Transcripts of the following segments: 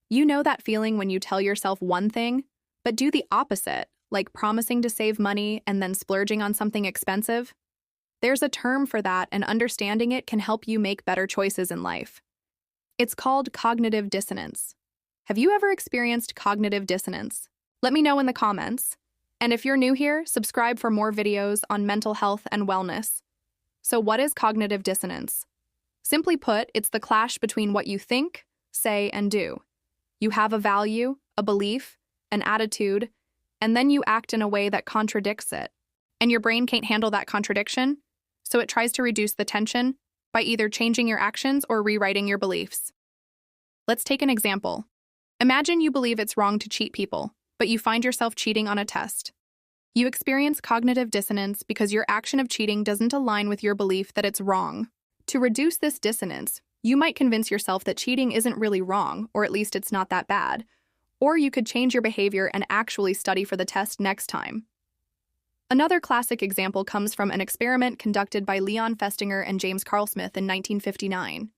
You know that feeling when you tell yourself one thing, but do the opposite, like promising to save money and then splurging on something expensive? There's a term for that, and understanding it can help you make better choices in life. It's called cognitive dissonance. Have you ever experienced cognitive dissonance? Let me know in the comments. And if you're new here, subscribe for more videos on mental health and wellness. So what is cognitive dissonance? Simply put, it's the clash between what you think, say, and do. You have a value, a belief, an attitude, and then you act in a way that contradicts it. And your brain can't handle that contradiction, so it tries to reduce the tension by either changing your actions or rewriting your beliefs. Let's take an example. Imagine you believe it's wrong to cheat people, but you find yourself cheating on a test. You experience cognitive dissonance because your action of cheating doesn't align with your belief that it's wrong. To reduce this dissonance, you might convince yourself that cheating isn't really wrong, or at least it's not that bad. Or you could change your behavior and actually study for the test next time. Another classic example comes from an experiment conducted by Leon Festinger and James Carl-Smith in 1959.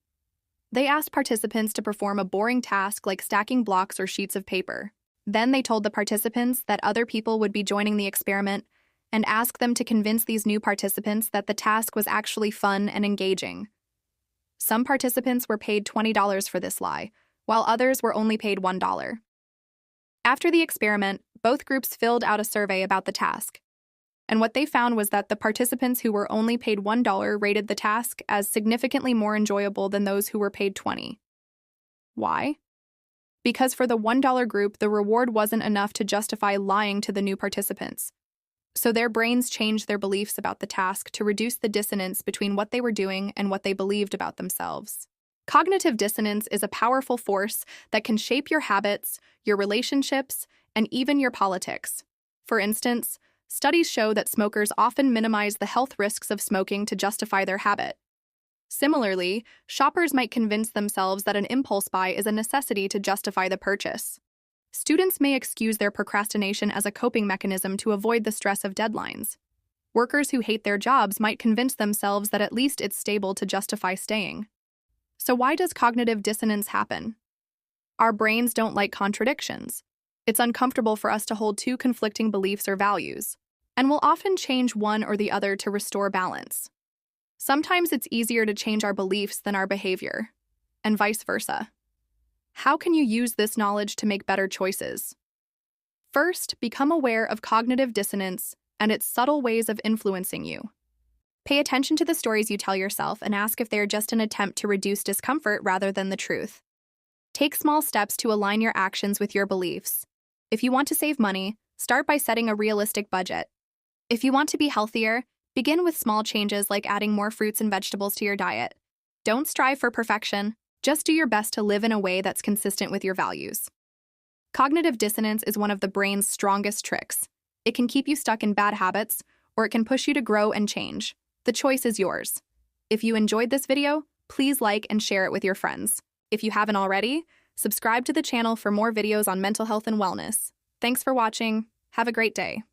They asked participants to perform a boring task like stacking blocks or sheets of paper. Then they told the participants that other people would be joining the experiment and asked them to convince these new participants that the task was actually fun and engaging. Some participants were paid $20 for this lie, while others were only paid $1. After the experiment, both groups filled out a survey about the task. And what they found was that the participants who were only paid $1 rated the task as significantly more enjoyable than those who were paid $20. Why? Because for the $1 group, the reward wasn't enough to justify lying to the new participants. So their brains changed their beliefs about the task to reduce the dissonance between what they were doing and what they believed about themselves. Cognitive dissonance is a powerful force that can shape your habits, your relationships, and even your politics. For instance, studies show that smokers often minimize the health risks of smoking to justify their habit. Similarly, shoppers might convince themselves that an impulse buy is a necessity to justify the purchase. Students may excuse their procrastination as a coping mechanism to avoid the stress of deadlines. Workers who hate their jobs might convince themselves that at least it's stable to justify staying. So why does cognitive dissonance happen? Our brains don't like contradictions. It's uncomfortable for us to hold two conflicting beliefs or values, and we'll often change one or the other to restore balance. Sometimes it's easier to change our beliefs than our behavior, and vice versa. How can you use this knowledge to make better choices? First, become aware of cognitive dissonance and its subtle ways of influencing you. Pay attention to the stories you tell yourself and ask if they are just an attempt to reduce discomfort rather than the truth. Take small steps to align your actions with your beliefs. If you want to save money, start by setting a realistic budget. If you want to be healthier, begin with small changes like adding more fruits and vegetables to your diet. Don't strive for perfection. Just do your best to live in a way that's consistent with your values. Cognitive dissonance is one of the brain's strongest tricks. It can keep you stuck in bad habits, or it can push you to grow and change. The choice is yours. If you enjoyed this video, please like and share it with your friends. If you haven't already, subscribe to the channel for more videos on mental health and wellness. Thanks for watching. Have a great day.